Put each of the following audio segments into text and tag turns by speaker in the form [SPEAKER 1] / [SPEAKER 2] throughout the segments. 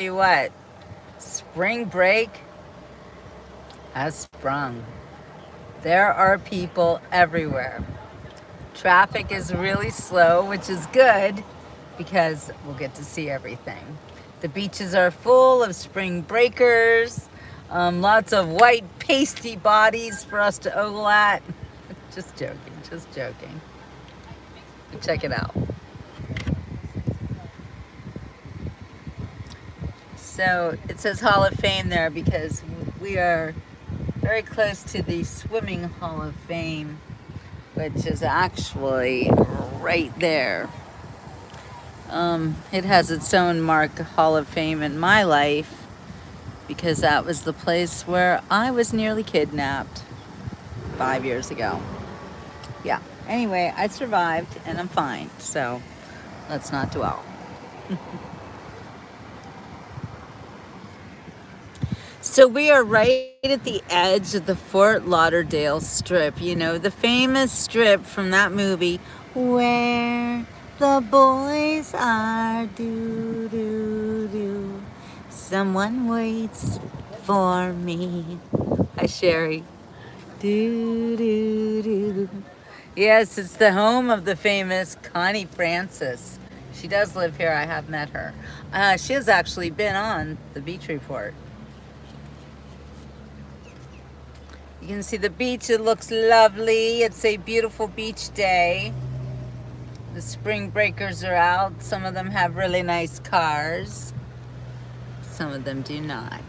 [SPEAKER 1] you what, spring break has sprung. There are people everywhere. Traffic is really slow, which is good because we'll get to see everything. The beaches are full of spring breakers, lots of white pasty bodies for us to ogle at. Just joking, just joking. Check it out. So it says Hall of Fame there because we are very close to the Swimming Hall of Fame, which is actually right there. It has its own mark Hall of Fame in my life because that was the place where I was nearly kidnapped 5 years ago. Yeah. Anyway, I survived and I'm fine. So let's not dwell. So we are right at the edge of the Fort Lauderdale Strip. You know, the famous strip from that movie, Where the Boys Are, do, do, do. Someone waits for me. Hi, Sherry. Do, do, do. Yes, it's the home of the famous Connie Francis. She does live here. I have met her. She has actually been on the Beach Report. You can see the beach. It looks lovely. It's a beautiful beach day. The spring breakers are out. Some of them have really nice cars. Some of them do not.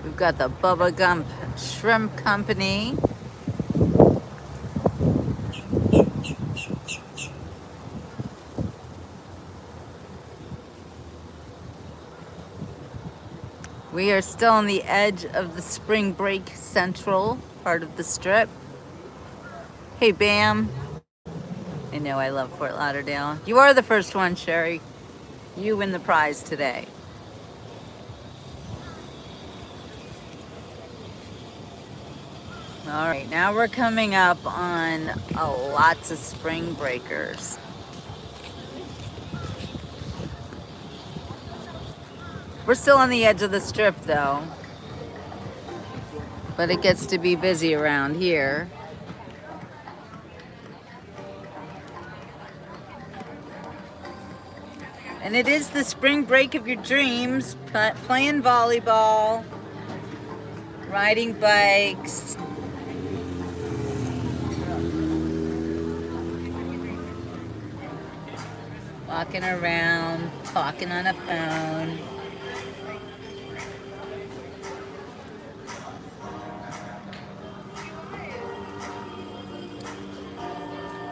[SPEAKER 1] We've got the Bubba Gump Shrimp Company. We are still on the edge of the spring break central part of the strip. Hey, Bam. I know I love Fort Lauderdale. You are the first one, Sherry. You win the prize today. All right, now we're coming up on lots of spring breakers. We're still on the edge of the strip though, but it gets to be busy around here. And it is the spring break of your dreams, playing volleyball, riding bikes, walking around, talking on a phone.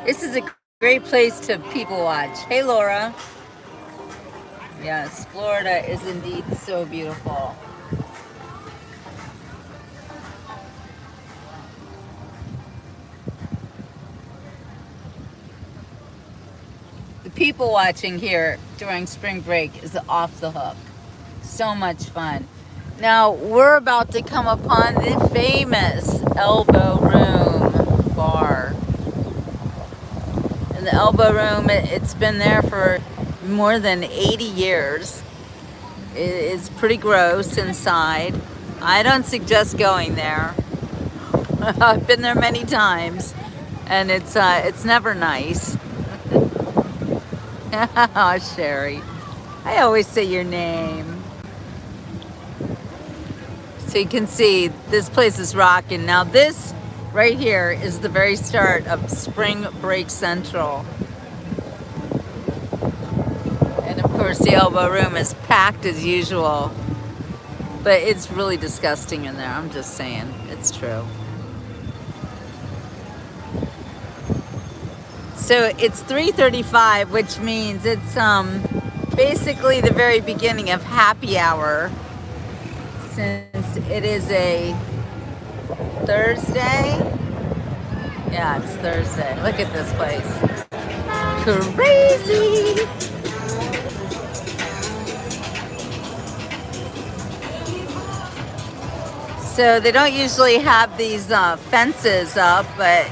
[SPEAKER 1] This is a great place to people watch. Hey, Laura. Yes, Florida is indeed so beautiful. The people watching here during spring break is off the hook. So much fun. Now, we're about to come upon the famous Elbow Room bar. And the Elbow Room, it's been there for more than 80 years. It is pretty gross inside. I don't suggest going there. I've been there many times, and it's never nice. Oh, Sherry, I always say your name. So you can see this place is rocking. Now this right here is the very start of Spring Break Central. And of course the Elbow Room is packed as usual. But it's really disgusting in there, I'm just saying. It's true. So it's 3:35, which means it's basically the very beginning of happy hour, since it is a Thursday. Yeah, it's Thursday. Look at this place. Crazy. So they don't usually have these fences up, but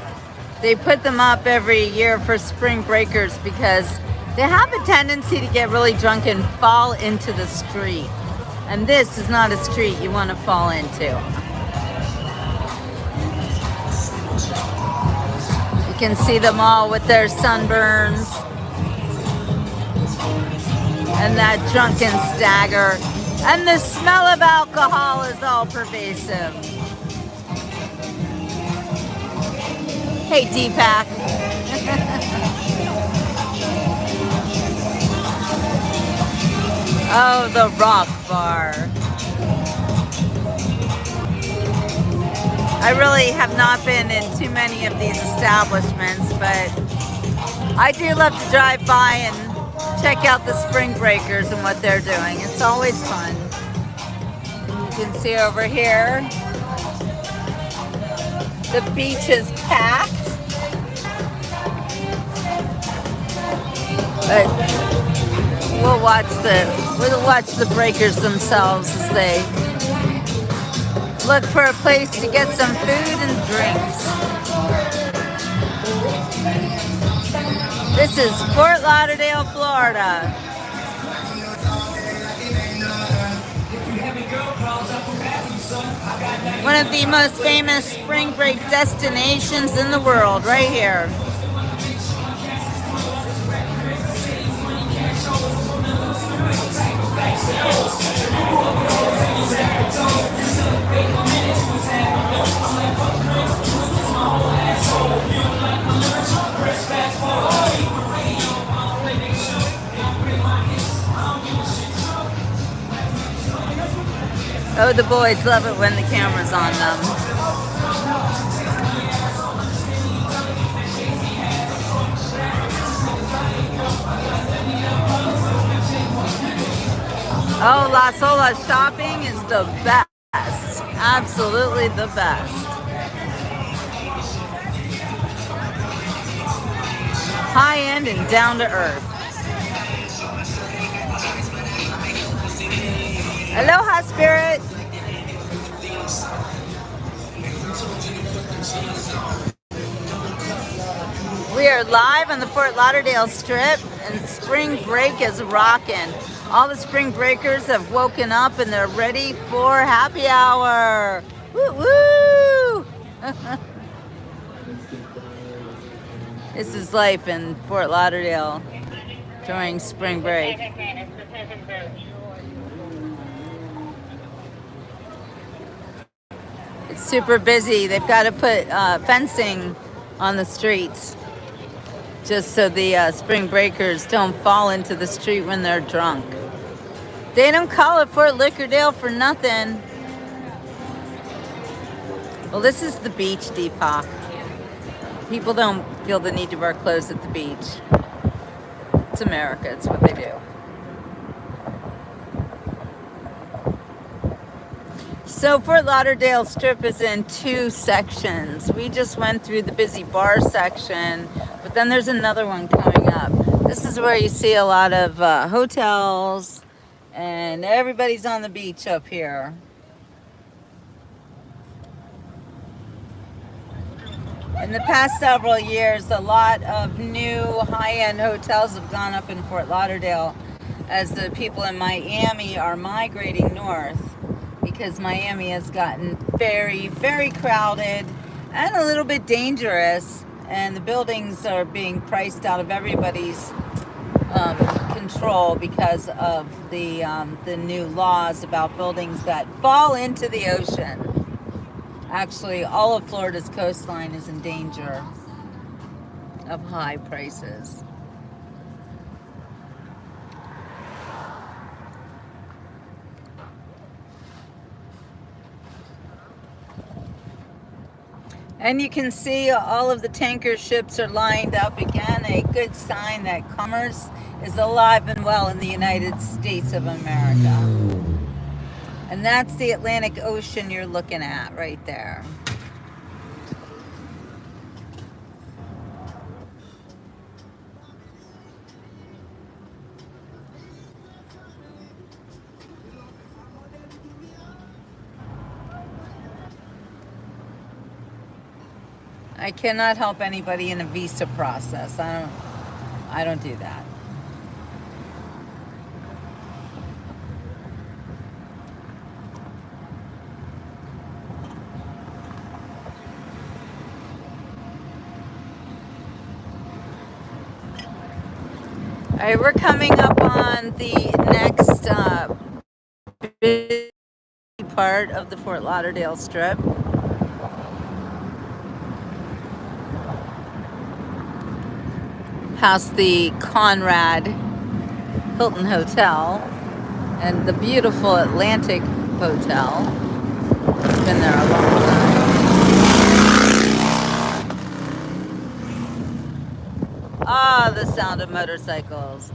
[SPEAKER 1] they put them up every year for spring breakers because They have a tendency to get really drunk and fall into the street. And this is not a street you want to fall into. You can see them all with their sunburns and that drunken stagger. And the smell of alcohol is all pervasive. Hey, Deepak. Oh, the Rock Bar. I really have not been in too many of these establishments, but I do love to drive by and check out the spring breakers and what they're doing. It's always fun. And you can see over here, the beach is packed. But we'll watch the breakers themselves as they look for a place to get some food and drinks. This is Fort Lauderdale, Florida. One of the most famous spring break destinations in the world, right here. Oh, the boys love it when the camera's on them. Oh, Las Olas shopping is the best. Absolutely the best. High end and down to earth. Aloha, Spirit. We are live on the Fort Lauderdale Strip, and spring break is rocking. All the spring breakers have woken up and they're ready for happy hour. Woo woo! This is life in Fort Lauderdale during spring break. It's super busy. They've got to put fencing on the streets just so the spring breakers don't fall into the street when they're drunk. They don't call it Fort Liquordale for nothing. Well, this is the beach, Deepak. People don't feel the need to wear clothes at the beach. It's America. It's what they do. So Fort Lauderdale Strip is in two sections. We just went through the busy bar section, but then there's another one coming up. This is where you see a lot of hotels, and everybody's on the beach up here. In the past several years, a lot of new high-end hotels have gone up in Fort Lauderdale as the people in Miami are migrating north, because Miami has gotten very, very crowded and a little bit dangerous, and the buildings are being priced out of everybody's control because of the new laws about buildings that fall into the ocean. Actually, all of Florida's coastline is in danger of high prices. And you can see all of the tanker ships are lined up again, a good sign that commerce is alive and well in the United States of America. And that's the Atlantic Ocean you're looking at right there. I cannot help anybody in a visa process. I don't do that. All right, we're coming up on the next busy part of the Fort Lauderdale Strip. Past the Conrad Hilton Hotel and the beautiful Atlantic Hotel. It's been there a long time. Ah, the sound of motorcycles.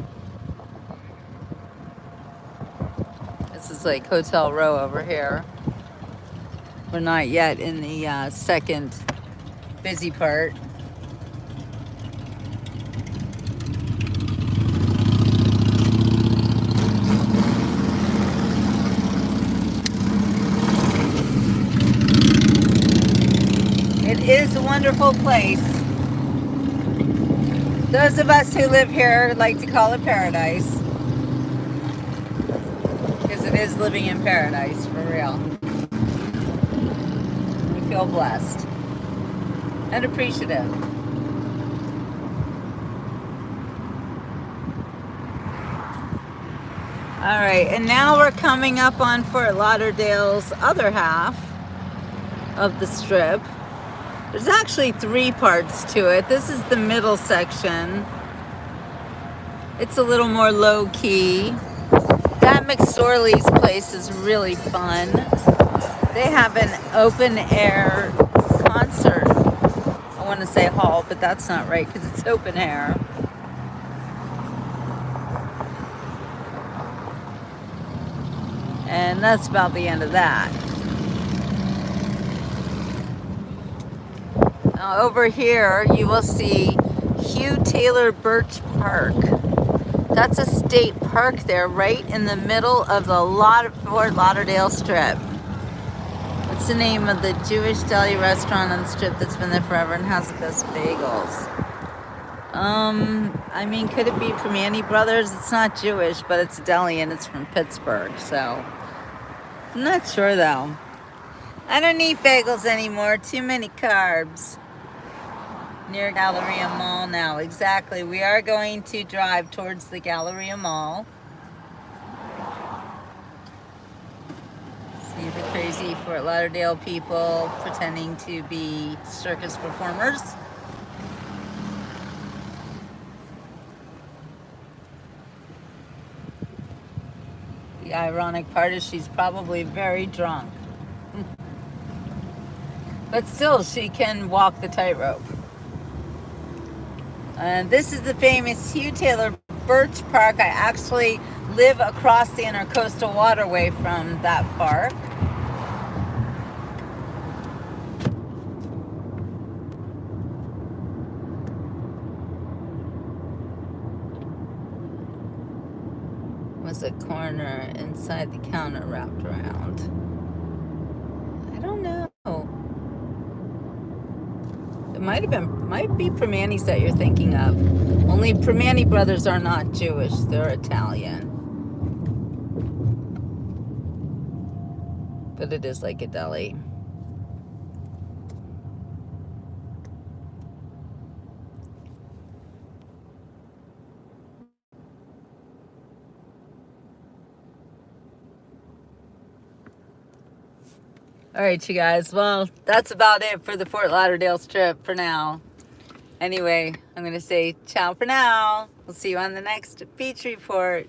[SPEAKER 1] This is like Hotel Row over here. We're not yet in the second busy part. It is a wonderful place. Those of us who live here like to call it paradise. Because it is living in paradise, for real. We feel blessed and appreciative. All right, and now we're coming up on Fort Lauderdale's other half of the strip. There's actually 3 parts to it. This is the middle section. It's a little more low-key. That McSorley's place is really fun. They have an open-air concert. I want to say hall, but that's not right because it's open air. And that's about the end of that. Now over here, you will see Hugh Taylor Birch Park. That's a state park there, right in the middle of the Fort Lauderdale Strip. What's the name of the Jewish deli restaurant on the strip that's been there forever and has the best bagels? I mean, could it be Primanti Brothers? It's not Jewish, but it's a deli and it's from Pittsburgh, so I'm not sure though. I don't eat bagels anymore. Too many carbs. Near Galleria Mall now. Exactly. We are going to drive towards the Galleria Mall. See the crazy Fort Lauderdale people pretending to be circus performers. The ironic part is she's probably very drunk. But still, she can walk the tightrope. And this is the famous Hugh Taylor Birch Park. I actually live across the Intercoastal Waterway from that park. Was a corner inside the counter wrapped around. I don't know. It might be Primanti's that you're thinking of. Only Primanti Brothers are not Jewish, they're Italian. But it is like a deli. All right, you guys. Well, that's about it for the Fort Lauderdale Strip for now. Anyway, I'm going to say ciao for now. We'll see you on the next beach report.